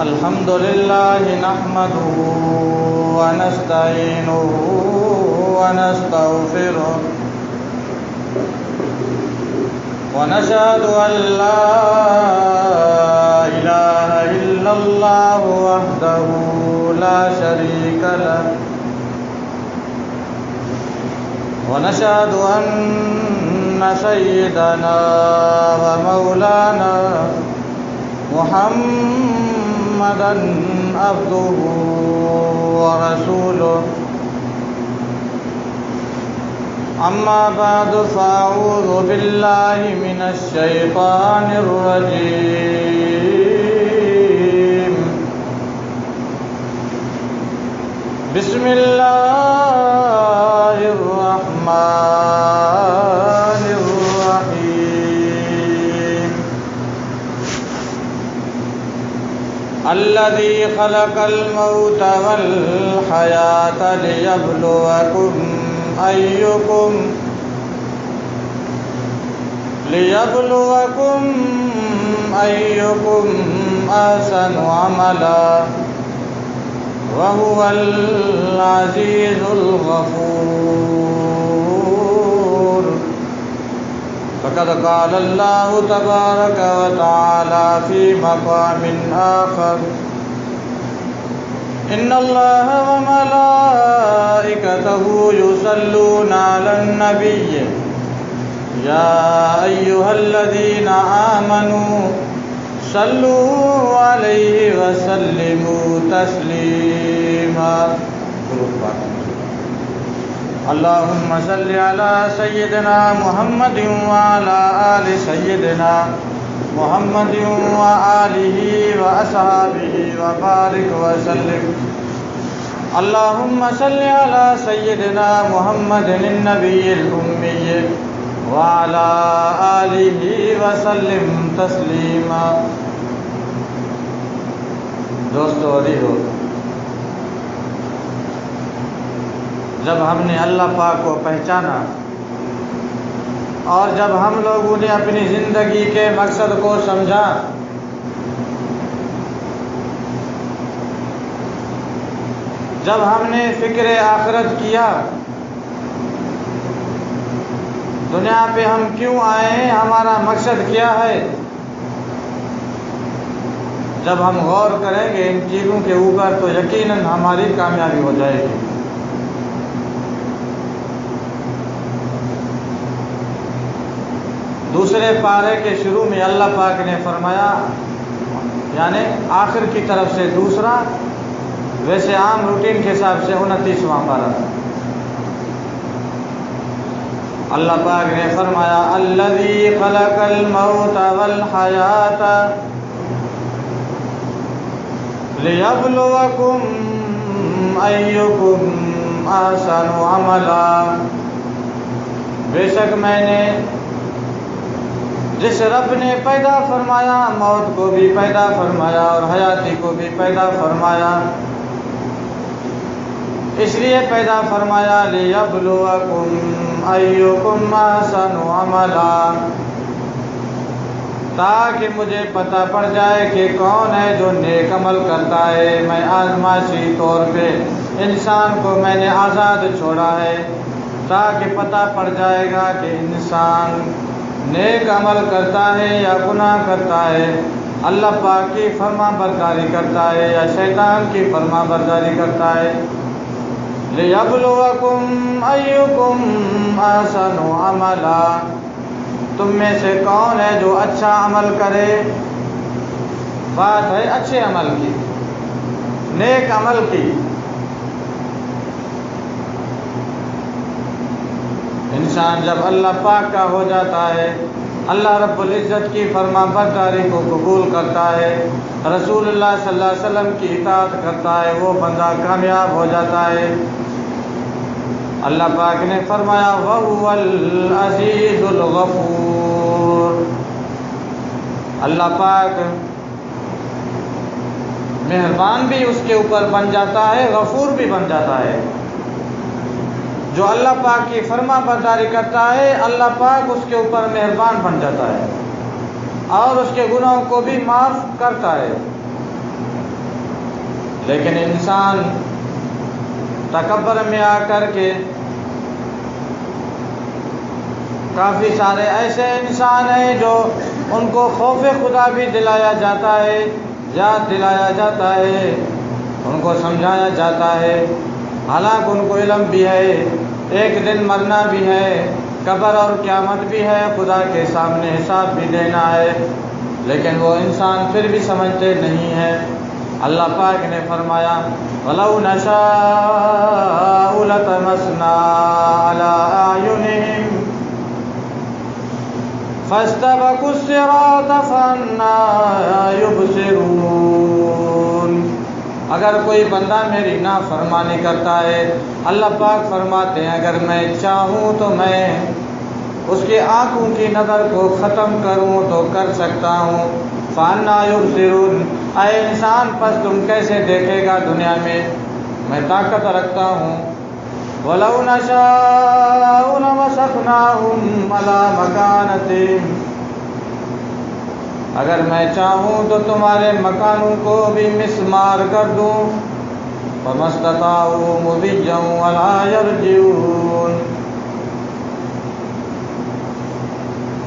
الحمد لله نحمده ونستعينه ونستغفره ونشهد أن لا إله إلا الله وحده لا شريك له ونشهد أن سيدنا ومولانا محمدًا عبده ورسوله أما بعد فأعوذ بالله من الشيطان الرجيم بسم الله الرحمن الرحيم الذي خلق الموت والحياة ليبلوكم أيكم أحسن عملا وهو العزيز الغفور فقد قال الله تبارك وتعالى في مقام آخر إن الله وملائكته يصلون على النبي يا أيها الذين آمنوا صلوا عليه وسلموا تسليما اللهم صل على سيدنا محمد وعلى آل سيدنا محمد وآله وأصحابه وبارك وسلم اللهم صل على سيدنا محمد النبي الأمي وعلى آله وسلم تسلیما۔ دوستو عزیزو، جب ہم نے اللہ پاک کو پہچانا اور جب ہم لوگوں نے اپنی زندگی کے مقصد کو سمجھا، جب ہم نے فکر آخرت کیا، دنیا پہ ہم کیوں آئے ہیں، ہمارا مقصد کیا ہے، جب ہم غور کریں گے ان چیزوں کے اوپر تو یقیناً ہماری کامیابی ہو جائے گی۔ دوسرے پارے کے شروع میں اللہ پاک نے فرمایا، یعنی آخر کی طرف سے دوسرا، ویسے عام روٹین کے حساب سے 29واں پارہ، اللہ پاک نے فرمایا الذی خلق الموت والحیات لیبلوکم ایکم احسن عملا، بے شک میں نے جس رب نے پیدا فرمایا، موت کو بھی پیدا فرمایا اور حیاتی کو بھی پیدا فرمایا، اس لیے پیدا فرمایا لیبلوکم ایکم احسن عملا، تاکہ مجھے پتہ پڑ جائے کہ کون ہے جو نیک عمل کرتا ہے۔ میں آزمائشی طور پہ انسان کو میں نے آزاد چھوڑا ہے تاکہ پتہ پڑ جائے گا کہ انسان نیک عمل کرتا ہے یا گناہ کرتا ہے، اللہ پاک کی فرما برداری کرتا ہے یا شیطان کی فرما برداری کرتا ہے۔ لیبلوکم ایکم احسن عملا، تم میں سے کون ہے جو اچھا عمل کرے، بات ہے اچھے عمل کی، نیک عمل کی۔ انسان جب اللہ پاک کا ہو جاتا ہے، اللہ رب العزت کی فرما برداری کو قبول کرتا ہے، رسول اللہ صلی اللہ علیہ وسلم کی اطاعت کرتا ہے، وہ بندہ کامیاب ہو جاتا ہے۔ اللہ پاک نے فرمایا وَهُوَ الْعَزِيزُ الْغَفُورُ، اللہ پاک مہربان بھی اس کے اوپر بن جاتا ہے، غفور بھی بن جاتا ہے۔ جو اللہ پاک کی فرما برداری کرتا ہے، اللہ پاک اس کے اوپر مہربان بن جاتا ہے۔ اور اس کے گناہوں کو بھی معاف کرتا ہے۔ لیکن انسان تکبر میں آ کر کے کافی سارے ایسے انسان ہیں جو ان کو خوف خدا بھی دلایا جاتا ہے، یاد دلایا جاتا ہے، ان کو سمجھایا جاتا ہے، حالانکہ ان کو علم بھی ہے ایک دن مرنا بھی ہے، قبر اور قیامت بھی ہے، خدا کے سامنے حساب بھی دینا ہے، لیکن وہ انسان پھر بھی سمجھتے نہیں ہیں۔ اللہ پاک نے فرمایا وَلَوْ نَشَاءُ لَطَمَسْنَا عَلَىٰ أَعْيُنِهِمْ فَاسْتَبَقُوا الصِّرَاطَ فَأَنَّىٰ يُبْصِرُونَ۔ اگر کوئی بندہ میری نافرمانی کرتا ہے، اللہ پاک فرماتے ہیں اگر میں چاہوں تو میں اس کی آنکھوں کی نظر کو ختم کروں تو کر سکتا ہوں۔ فَأَنَّىٰ يُبْصِرُونَ، اے انسان پس تم کیسے دیکھے گا دنیا میں طاقت رکھتا ہوں۔ وَلَوْ نَشَاءُ لَمَسَخْنَاهُمْ عَلَىٰ مَكَانَتِهِمْ، اگر میں چاہوں تو تمہارے مکانوں کو بھی مسمار کر دوں۔ فَمَا اسْتَطَاعُوا مُضِيًّا وَلَا يَرْجِعُونَ،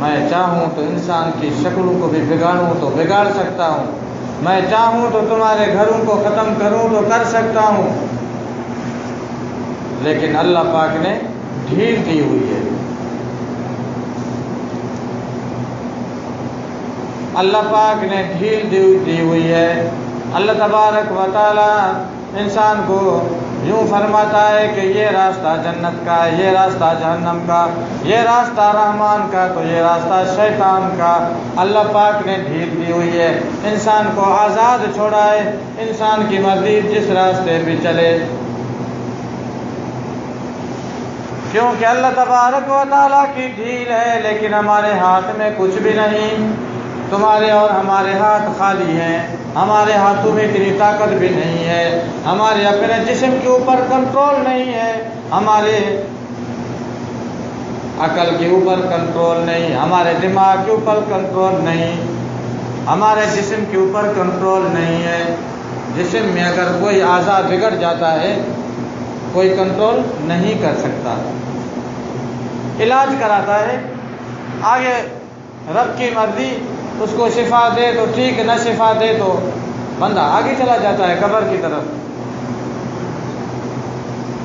میں چاہوں تو انسان کی شکلوں کو بھی بگاڑوں تو بگاڑ سکتا ہوں، میں چاہوں تو تمہارے گھروں کو ختم کروں تو کر سکتا ہوں، لیکن اللہ پاک نے ڈھیل دی ہوئی ہے۔ اللہ پاک نے ڈھیل دی ہوئی ہے۔ اللہ تبارک و تعالی انسان کو یوں فرماتا ہے کہ یہ راستہ جنت کا ہے، یہ راستہ جہنم کا، یہ راستہ رحمان کا تو یہ راستہ شیطان کا۔ اللہ پاک نے ڈھیل دی ہوئی ہے، انسان کو آزاد چھوڑا ہے، انسان کی مرضی جس راستے بھی چلے، کیونکہ اللہ تبارک و تعالیٰ کی ڈھیل ہے، لیکن ہمارے ہاتھ میں کچھ بھی نہیں۔ تمہارے اور ہمارے ہاتھ خالی ہیں، ہمارے ہاتھوں میں اتنی طاقت بھی نہیں ہے، ہمارے اپنے جسم کے اوپر کنٹرول نہیں ہے، ہمارے عقل کے اوپر کنٹرول نہیں، ہمارے دماغ کے اوپر کنٹرول نہیں، ہمارے جسم کے اوپر کنٹرول نہیں ہے۔ جسم میں اگر کوئی اعضاء بگڑ جاتا ہے کوئی کنٹرول نہیں کر سکتا، علاج کراتا ہے، آگے رب کی مرضی اس کو شفا دے تو ٹھیک، نہ شفا دے تو بندہ آگے چلا جاتا ہے قبر کی طرف۔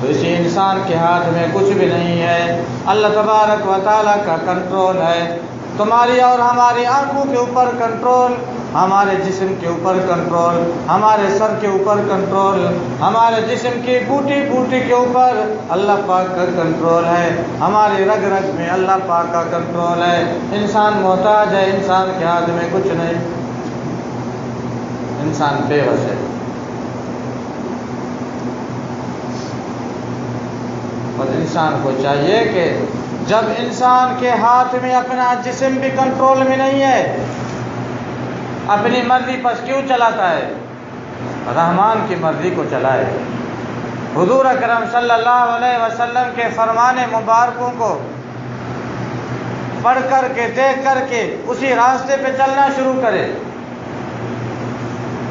تو اسی انسان کے ہاتھ میں کچھ بھی نہیں ہے، اللہ تبارک و تعالیٰ کا کنٹرول ہے۔ تمہاری اور ہماری آنکھوں کے اوپر کنٹرول، ہمارے جسم کے اوپر کنٹرول، ہمارے سر کے اوپر کنٹرول، ہمارے جسم کی بوٹی بوٹی کے اوپر اللہ پاک کا کنٹرول ہے، ہماری رگ رگ میں اللہ پاک کا کنٹرول ہے۔ انسان محتاج ہے، انسان کے ہاتھ میں کچھ نہیں، انسان بے بس ہے۔ اور انسان کو چاہیے کہ جب انسان کے ہاتھ میں اپنا جسم بھی کنٹرول میں نہیں ہے، اپنی مرضی پس کیوں چلاتا ہے؟ رحمان کی مرضی کو چلائے۔ حضور اکرم صلی اللہ علیہ وسلم کے فرمان مبارکوں کو پڑھ کر کے دیکھ کر کے اسی راستے پہ چلنا شروع کرے،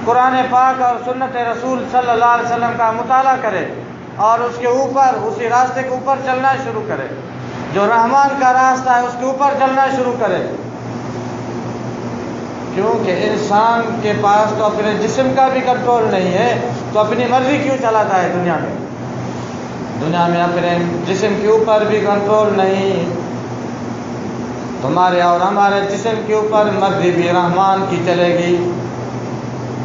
قرآن پاک اور سنت رسول صلی اللہ علیہ وسلم کا مطالعہ کرے اور اس کے اوپر اسی راستے کے اوپر چلنا شروع کرے، جو رحمان کا راستہ ہے اس کے اوپر چلنا شروع کرے۔ کیونکہ انسان کے پاس تو اپنے جسم کا بھی کنٹرول نہیں ہے، تو اپنی مرضی کیوں چلاتا ہے دنیا میں؟ دنیا میں اپنے جسم کے اوپر بھی کنٹرول نہیں، تمہارے اور ہمارے جسم کے اوپر مرضی بھی رحمان کی چلے گی،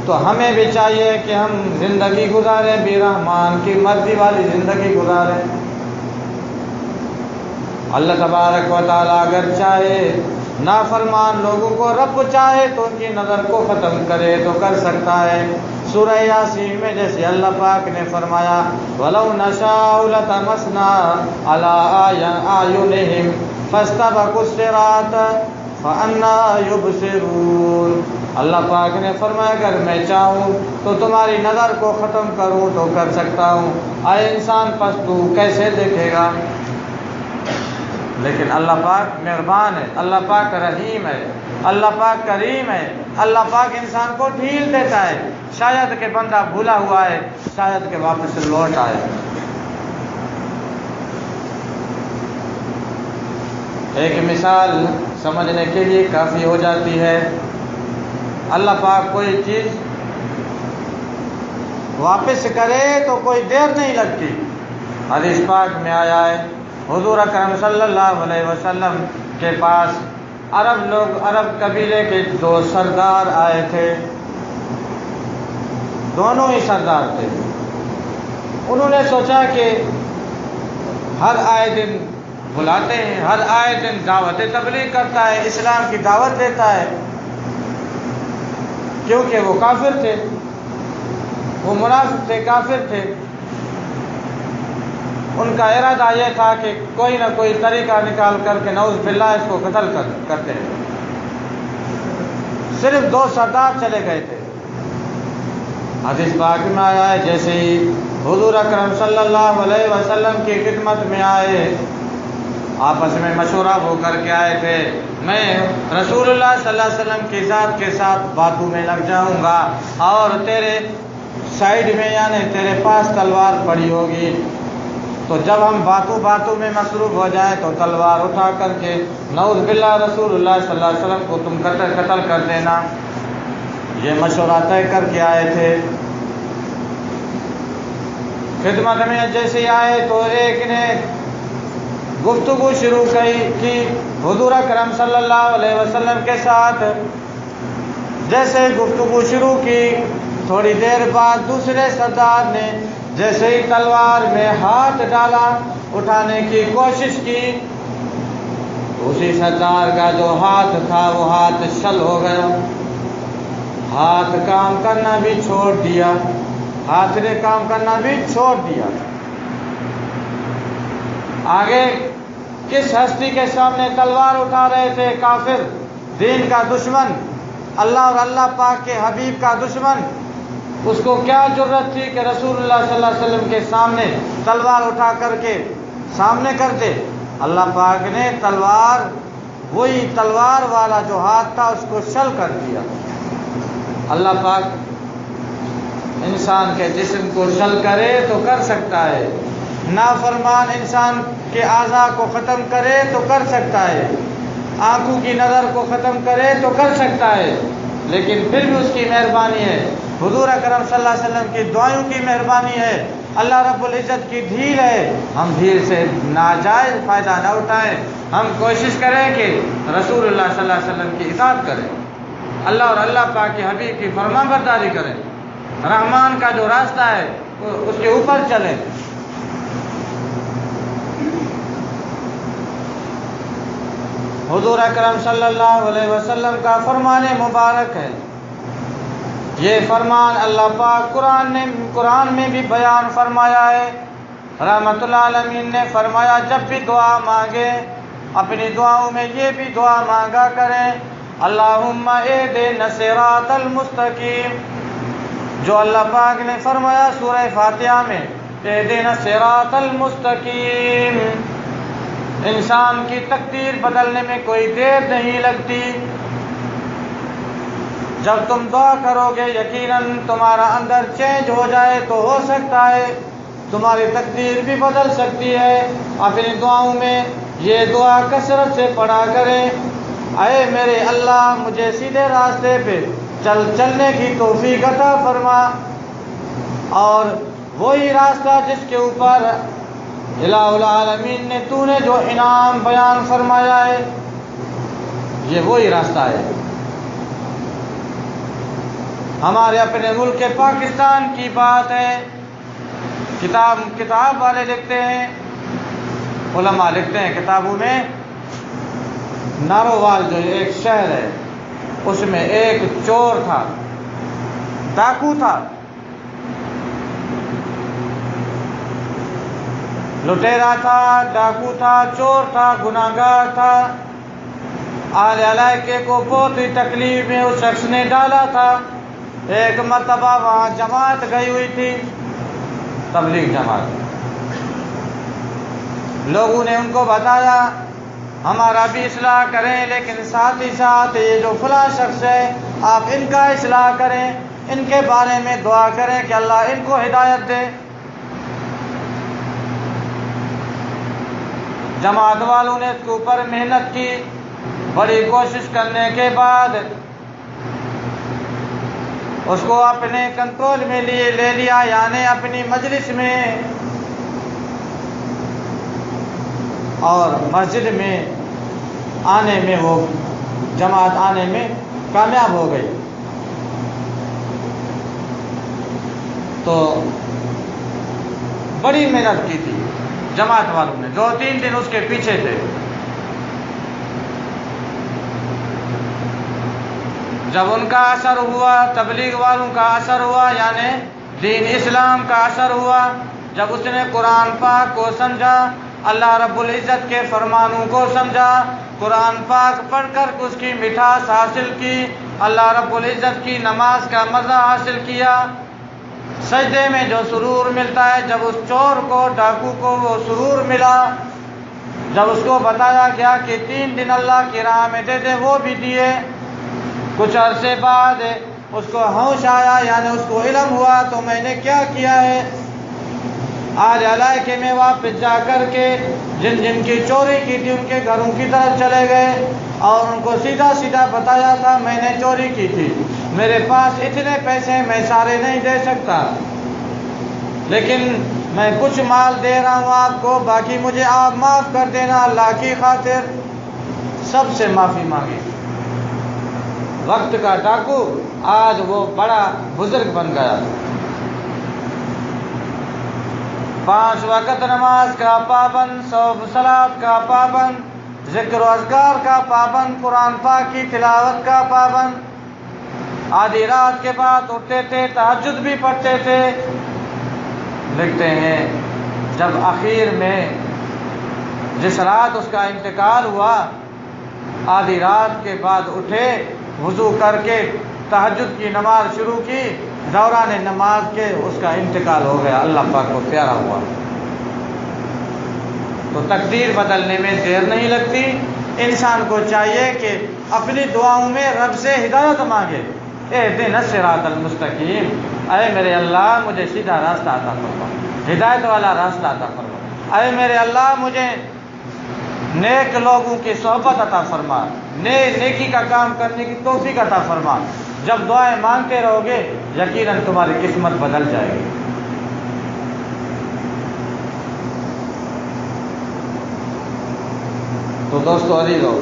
تو ہمیں بھی چاہیے کہ ہم زندگی گزاریں بھی رحمان کی مرضی والی زندگی گزاریں۔ اللہ تبارک و تعالیٰ اگر چاہے نافرمان لوگوں کو رب چاہے تو ان کی نظر کو ختم کرے تو کر سکتا ہے۔ سورہ یاسین میں جیسے اللہ پاک نے فرمایا وَلَوْ نَشَاءُ لَطَمَسْنَا عَلَىٰ أَعْيُنِهِمْ فَاسْتَبَقُوا الصِّرَاطَ فَأَنَّىٰ يُبْصِرُونَ۔ اللہ پاک نے فرمایا اگر میں چاہوں تو تمہاری نظر کو ختم کروں تو کر سکتا ہوں، اے انسان پس تو کیسے دیکھے گا؟ لیکن اللہ پاک مہربان ہے، اللہ پاک رحیم ہے، اللہ پاک کریم ہے، اللہ پاک انسان کو ڈھیل دیتا ہے، شاید کہ بندہ بھولا ہوا ہے، شاید کہ واپس لوٹ آئے۔ ایک مثال سمجھنے کے لیے کافی ہو جاتی ہے۔ اللہ پاک کوئی چیز واپس کرے تو کوئی دیر نہیں لگتی۔ حدیث پاک میں آیا ہے، حضور اکرم صلی اللہ علیہ وسلم کے پاس عرب قبیلے کے 2 سردار آئے تھے، دونوں ہی سردار تھے۔ انہوں نے سوچا کہ ہر آئے دن بلاتے ہیں، ہر آئے دن دعوت تبلیغ کرتا ہے، اسلام کی دعوت دیتا ہے، کیونکہ وہ کافر تھے، وہ منافق تھے، کافر تھے۔ ان کا ارادہ یہ تھا کہ کوئی نہ کوئی طریقہ نکال کر کے نعوذ باللہ اس کو قتل کرتے ہیں۔ صرف 2 سردار چلے گئے تھے۔ حدیث پاک میں آیا ہے، جیسے ہی حضور اکرم صلی اللہ علیہ وسلم کی خدمت میں آئے، آپس میں مشورہ ہو کر کے آئے تھے، میں رسول اللہ صلی اللہ علیہ وسلم کی ذات کے ساتھ باتوں میں لگ جاؤں گا، اور تیرے سائیڈ میں یعنی تیرے پاس تلوار پڑی ہوگی، تو جب ہم باتوں میں مصروف ہو جائیں تو تلوار اٹھا کر کے نعوذ باللہ رسول اللہ صلی اللہ علیہ وسلم کو تم قتل کر دینا۔ یہ مشورہ طے کر کے آئے تھے۔ خدمت میں جیسے ہی آئے تو ایک نے گفتگو شروع کی حضور اکرم صلی اللہ علیہ وسلم کے ساتھ۔ جیسے گفتگو شروع کی، تھوڑی دیر بعد دوسرے سردار نے جیسے ہی تلوار میں ہاتھ ڈالا، اٹھانے کی کوشش کی، اسی سردار کا جو ہاتھ تھا وہ ہاتھ شل ہو گیا، ہاتھ کام کرنا بھی چھوڑ دیا، ہاتھ نے کام کرنا بھی چھوڑ دیا۔ آگے کس ہستی کے سامنے تلوار اٹھا رہے تھے؟ کافر، دین کا دشمن، اللہ اور اللہ پاک کے حبیب کا دشمن۔ اس کو کیا جرت تھی کہ رسول اللہ صلی اللہ علیہ وسلم کے سامنے تلوار اٹھا کر کے سامنے کر دے؟ اللہ پاک نے تلوار، وہی تلوار والا جو ہاتھ تھا اس کو شل کر دیا۔ اللہ پاک انسان کے جسم کو شل کرے تو کر سکتا ہے، نافرمان انسان کے اعضاء کو ختم کرے تو کر سکتا ہے، آنکھوں کی نظر کو ختم کرے تو کر سکتا ہے، لیکن پھر بھی اس کی مہربانی ہے، حضور اکرم صلی اللہ علیہ وسلم کی دعائوں کی مہربانی ہے، اللہ رب العزت کی ڈھیل ہے۔ ہم ڈھیل سے ناجائز فائدہ نہ اٹھائیں، ہم کوشش کریں کہ رسول اللہ صلی اللہ علیہ وسلم کی اطاعت کریں، اللہ اور اللہ پاک کے حبیب کی فرمان برداری کریں، رحمان کا جو راستہ ہے اس کے اوپر چلیں۔ حضور اکرم صلی اللہ علیہ وسلم کا فرمان مبارک ہے، یہ فرمان اللہ پاک قرآن میں بھی بیان فرمایا ہے۔ رحمت اللہ العالمین نے فرمایا، جب بھی دعا مانگے اپنی دعاؤں میں یہ بھی دعا مانگا کریں، اللہم اہدنا الصراط المستقیم، جو اللہ پاک نے فرمایا سورہ فاتحہ میں، اہدنا الصراط المستقیم۔ انسان کی تقدیر بدلنے میں کوئی دیر نہیں لگتی۔ جب تم دعا کرو گے یقیناً تمہارا اندر چینج ہو جائے تو ہو سکتا ہے تمہاری تقدیر بھی بدل سکتی ہے۔ اپنی دعاؤں میں یہ دعا کثرت سے پڑھا کریں، اے میرے اللہ مجھے سیدھے راستے پہ چلنے کی توفیق عطا فرما، اور وہی راستہ جس کے اوپر الہ العالمین نے تو نے جو انعام بیان فرمایا ہے، یہ وہی راستہ ہے۔ ہمارے اپنے ملک پاکستان کی بات ہے، کتاب والے لکھتے ہیں، علماء لکھتے ہیں کتابوں میں، نارووال جو ایک شہر ہے اس میں ایک چور تھا، ڈاکو تھا، لٹیرا تھا، ڈاکو تھا، چور تھا، گناہگار تھا۔ اہل علاقے کو بہت ہی تکلیف میں اس شخص نے ڈالا تھا۔ ایک مرتبہ وہاں جماعت گئی ہوئی تھی، تبلیغ جماعت، لوگوں نے ان کو بتایا ہمارا بھی اصلاح کریں، لیکن ساتھ ہی ساتھ یہ جو فلاں شخص ہے آپ ان کا اصلاح کریں، ان کے بارے میں دعا کریں کہ اللہ ان کو ہدایت دے۔ جماعت والوں نے اس کے اوپر محنت کی، بڑی کوشش کرنے کے بعد اس کو اپنے کنٹرول میں لے لیا، یعنی اپنی مجلس میں اور مسجد میں آنے میں، وہ جماعت آنے میں کامیاب ہو گئی۔ تو بڑی محنت کی تھی جماعت والوں نے، 2-3 دن اس کے پیچھے تھے۔ جب ان کا اثر ہوا، تبلیغ والوں کا اثر ہوا، یعنی دین اسلام کا اثر ہوا، جب اس نے قرآن پاک کو سمجھا، اللہ رب العزت کے فرمانوں کو سمجھا، قرآن پاک پڑھ کر اس کی مٹھاس حاصل کی، اللہ رب العزت کی نماز کا مزہ حاصل کیا، سجدے میں جو سرور ملتا ہے، جب اس چور کو، ڈاکو کو وہ سرور ملا، جب اس کو بتایا گیا کہ 3 دن اللہ کی راہ میں دے دے، وہ بھی دیے۔ کچھ عرصے بعد اس کو ہوش آیا، یعنی اس کو علم ہوا تو میں نے کیا کیا ہے۔ آج علاقے میں واپس جا کر کے جن کی چوری کی تھی ان کے گھروں کی طرف چلے گئے اور ان کو سیدھا سیدھا بتایا تھا میں نے چوری کی تھی، میرے پاس اتنے پیسے میں سارے نہیں دے سکتا، لیکن میں کچھ مال دے رہا ہوں آپ کو، باقی مجھے آپ معاف کر دینا اللہ کی خاطر۔ سب سے معافی مانگی۔ وقت کا ڈاکو آج وہ بڑا بزرگ بن گیا، 5 وقت نماز کا پابند، 100 صلات کا پابند، ذکر و اذکار کا پابند، قرآن پاک کی تلاوت کا پابند، آدھی رات کے بعد اٹھتے تھے، تہجد بھی پڑھتے تھے۔ لکھتے ہیں جب آخر میں جس رات اس کا انتقال ہوا، آدھی رات کے بعد اٹھے، وضو کر کے تہجد کی نماز شروع کی، دوران نماز کے اس کا انتقال ہو گیا، اللہ پاک کو پیارا ہوا۔ تو تقدیر بدلنے میں دیر نہیں لگتی، انسان کو چاہیے کہ اپنی دعاؤں میں رب سے ہدایت مانگے، اہدنا الصراط المستقیم، اے میرے اللہ مجھے سیدھا راستہ عطا فرما، ہدایت والا راستہ عطا فرما، اے میرے اللہ مجھے نیک لوگوں کی صحبت عطا فرما، نیکی کا کام کرنے کی توفیق عطا فرما۔ جب دعائیں مانگتے رہو گے یقیناً تمہاری قسمت بدل جائے گی۔ تو دوستو عزیزو،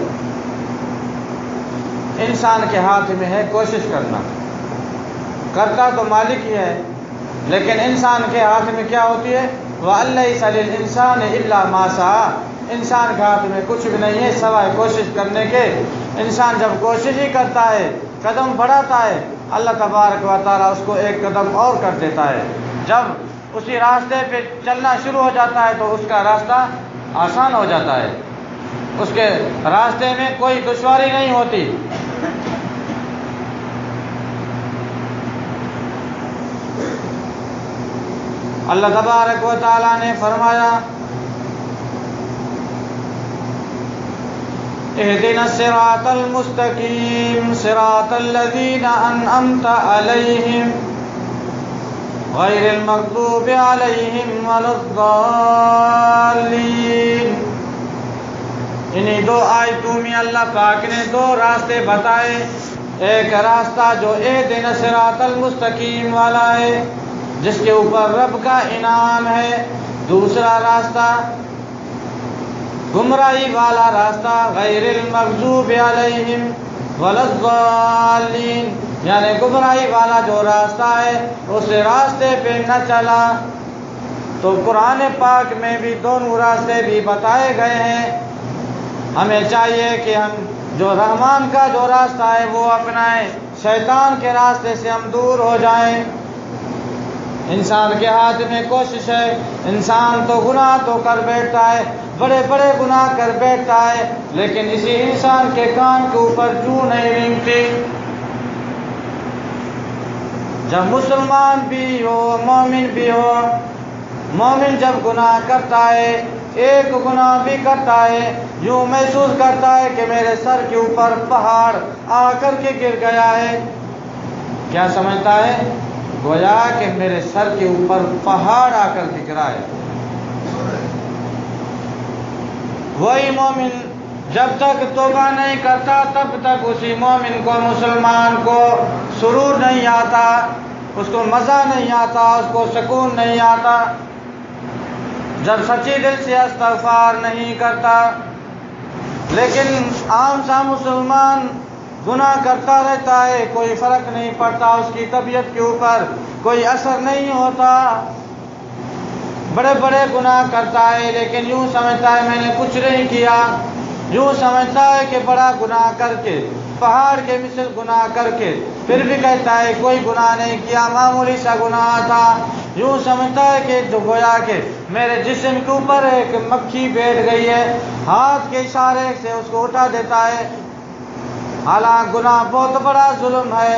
انسان کے ہاتھ میں ہے کوشش کرنا، کرتا تو مالک ہی ہے، لیکن انسان کے ہاتھ میں کیا ہوتی ہے؟ وَأَلَّيْسَ لِلْإِنسَانِ إِلَّا مَا سَعَىٰ، انسان کے ہاتھ میں کچھ بھی نہیں ہے سوائے کوشش کرنے کے۔ انسان جب کوشش ہی کرتا ہے، قدم بڑھاتا ہے، اللہ تبارک و تعالیٰ اس کو ایک قدم اور کر دیتا ہے۔ جب اسی راستے پہ چلنا شروع ہو جاتا ہے تو اس کا راستہ آسان ہو جاتا ہے، اس کے راستے میں کوئی دشواری نہیں ہوتی۔ اللہ تبارک و تعالیٰ نے فرمایا اهدنا الصراط المستقيم صراط الذين أنعمت عليهم غير المغضوب عليهم ولا الضالين۔ انہی 2 آیتوں میں اللہ پاک نے 2 راستے بتائے، ایک راستہ جو اهدنا الصراط المستقیم والا ہے جس کے اوپر رب کا انعام ہے، دوسرا راستہ گمراہی والا راستہ غیر المغضوب علیہم ولا الضالین، یعنی گمراہی والا جو راستہ ہے اس راستے پہ نہ چلا۔ تو قرآن پاک میں بھی دونوں راستے بھی بتائے گئے ہیں۔ ہمیں چاہیے کہ ہم جو رحمان کا جو راستہ ہے وہ اپنائیں، شیطان کے راستے سے ہم دور ہو جائیں۔ انسان کے ہاتھ میں کوشش ہے، انسان تو گناہ تو کر بیٹھتا ہے، بڑے بڑے گناہ کر بیٹھتا ہے، لیکن اسی انسان کے کان کے اوپر چوں نہیں رینگتی۔ جب مسلمان بھی ہو، مومن بھی ہو، مومن جب گناہ کرتا ہے، ایک گناہ بھی کرتا ہے یوں محسوس کرتا ہے کہ میرے سر کے اوپر پہاڑ آ کر کے گر گیا ہے۔ کیا سمجھتا ہے؟ گویا کہ میرے سر کے اوپر پہاڑ آ کر کے گرا ہے۔ وہی مومن جب تک توبہ نہیں کرتا تب تک اسی مومن کو، مسلمان کو سرور نہیں آتا، اس کو مزہ نہیں آتا، اس کو سکون نہیں آتا، جب سچی دل سے استغفار نہیں کرتا۔ لیکن عام سا مسلمان گناہ کرتا رہتا ہے، کوئی فرق نہیں پڑتا، اس کی طبیعت کے اوپر کوئی اثر نہیں ہوتا، بڑے بڑے گناہ کرتا ہے لیکن یوں سمجھتا ہے میں نے کچھ نہیں کیا، یوں سمجھتا ہے کہ بڑا گناہ کر کے، پہاڑ کے مثل گناہ کر کے پھر بھی کہتا ہے کوئی گناہ نہیں کیا، معمولی سا گناہ تھا، یوں سمجھتا ہے کہ جو گویا کہ میرے جسم کے اوپر ایک مکھی بیٹھ گئی ہے، ہاتھ کے اشارے سے اس کو اٹھا دیتا ہے۔ حالانکہ گناہ بہت بڑا ظلم ہے،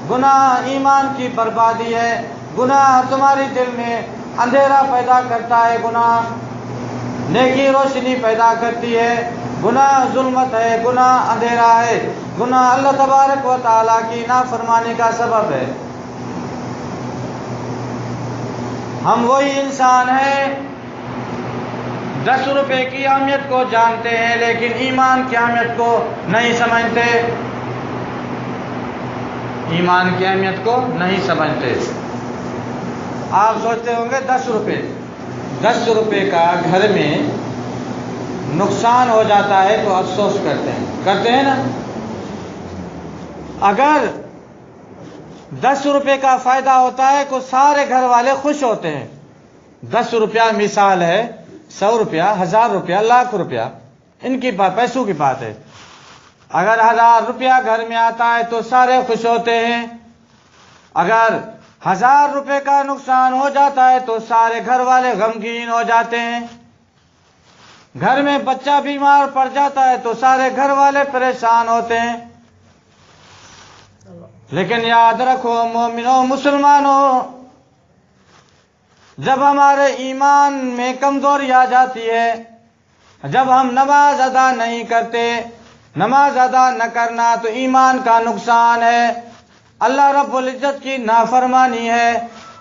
گناہ ایمان کی بربادی ہے، گناہ تمہاری دل میں اندھیرا پیدا کرتا ہے، گناہ نیکی روشنی پیدا کرتی ہے، گناہ ظلمت ہے، گناہ اندھیرا ہے، گناہ اللہ تبارک و تعالیٰ کی نافرمانی کا سبب ہے۔ ہم وہی انسان ہیں 10 روپے کی اہمیت کو جانتے ہیں لیکن ایمان کی اہمیت کو نہیں سمجھتے، ایمان کی اہمیت کو نہیں سمجھتے۔ آپ سوچتے ہوں گے 10 روپے کا گھر میں نقصان ہو جاتا ہے تو افسوس کرتے ہیں نا؟ اگر 10 روپے کا فائدہ ہوتا ہے تو سارے گھر والے خوش ہوتے ہیں۔ 10 روپیہ مثال ہے، 100 روپیہ، 1000 روپیہ، لاکھ روپیہ، ان کی پیسوں کی بات ہے۔ اگر 1000 روپیہ گھر میں آتا ہے تو سارے خوش ہوتے ہیں، اگر 1000 روپے کا نقصان ہو جاتا ہے تو سارے گھر والے غمگین ہو جاتے ہیں، گھر میں بچہ بیمار پڑ جاتا ہے تو سارے گھر والے پریشان ہوتے ہیں۔ لیکن یاد رکھو مومنوں، مسلمانوں، جب ہمارے ایمان میں کمزوری آ جاتی ہے، جب ہم نماز ادا نہیں کرتے، نماز ادا نہ کرنا تو ایمان کا نقصان ہے، اللہ رب العزت کی نافرمانی ہے،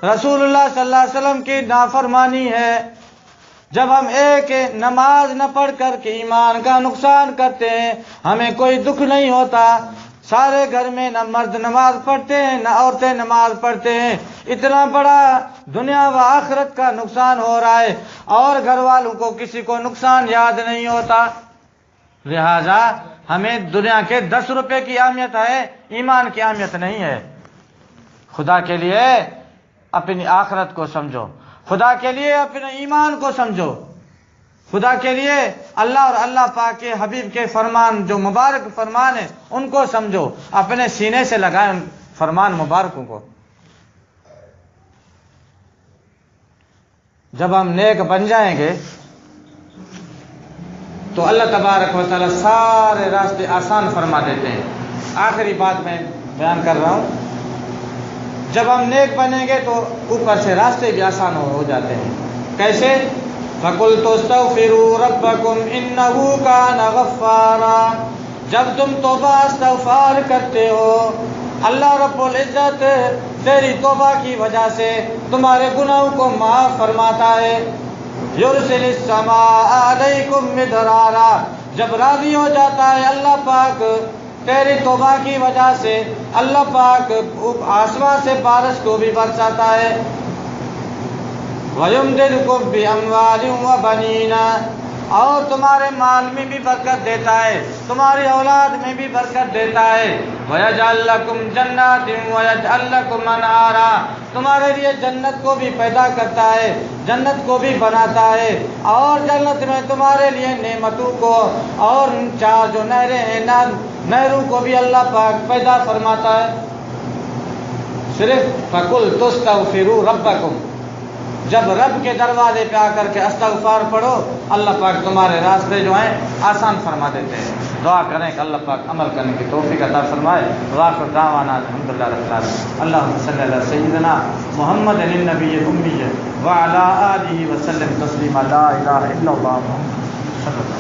رسول اللہ صلی اللہ علیہ وسلم کی نافرمانی ہے۔ جب ہم ایک نماز نہ پڑھ کر کے ایمان کا نقصان کرتے ہیں، ہمیں کوئی دکھ نہیں ہوتا، سارے گھر میں نہ مرد نماز پڑھتے ہیں نہ عورتیں نماز پڑھتے ہیں، اتنا بڑا دنیا و آخرت کا نقصان ہو رہا ہے اور گھر والوں کو کسی کو نقصان یاد نہیں ہوتا۔ لہذا ہمیں دنیا کے 10 روپے کی اہمیت ہے، ایمان کی اہمیت نہیں ہے۔ خدا کے لیے اپنی آخرت کو سمجھو، خدا کے لیے اپنے ایمان کو سمجھو، خدا کے لیے اللہ اور اللہ پاک کے حبیب کے فرمان جو مبارک فرمان ہیں ان کو سمجھو، اپنے سینے سے لگائیں ان فرمان مبارکوں کو۔ جب ہم نیک بن جائیں گے تو اللہ تبارک و تعالیٰ سارے راستے آسان فرما دیتے ہیں۔ آخری بات میں بیان کر رہا ہوں، جب ہم نیک بنیں گے تو اوپر سے راستے بھی آسان ہو جاتے ہیں۔ کیسے؟ فَقُلْتُ اسْتَغْفِرُوا رَبَّكُمْ إِنَّهُ كَانَ غَفَّارًا، جب تم توبہ استغفار کرتے ہو، اللہ رب العزت تیری توبہ کی وجہ سے تمہارے گناہوں کو معاف فرماتا ہے۔ یرسل السماء علیکم مدرارا، جب راضی ہو جاتا ہے اللہ پاک تیری توبہ کی وجہ سے، اللہ پاک آسمان سے بارش کو بھی برساتا ہے۔ وَيُمْدِدْكُمْ بِأَمْوَالٍ وَبَنِينَ، اور تمہارے مال میں بھی برکت دیتا ہے، تمہاری اولاد میں بھی برکت دیتا ہے۔ وَيَجْعَلْ لَكُمْ جَنَّاتٍ وَيَجْعَلْ لَكُمْ أَنْهَارًا، تمہارے لیے جنت کو بھی پیدا کرتا ہے، جنت کو بھی بناتا ہے، اور جنت میں تمہارے لیے نعمتوں کو اور چار جو نہریں ہیں نہروں کو بھی اللہ پاک پیدا فرماتا ہے۔ صرف فَقُلْتُ اسْتَغْفِرُوا رَبَّكُمْ، جب رب کے دروازے پہ آ کر کے استغفار پڑھو، اللہ پاک تمہارے راستے جو ہیں آسان فرما دیتے ہیں۔ دعا کریں کہ اللہ پاک عمل کرنے کی توفیق عطا فرمائے۔ وآخر دعوانا الحمدللہ رب العالمین۔ اللہم صلی علی سیدنا محمد النبی الأمی وعلی آلہ وسلم تسلیما لا الہ الا اللہ محمد صلی اللہ علیہ وسلم۔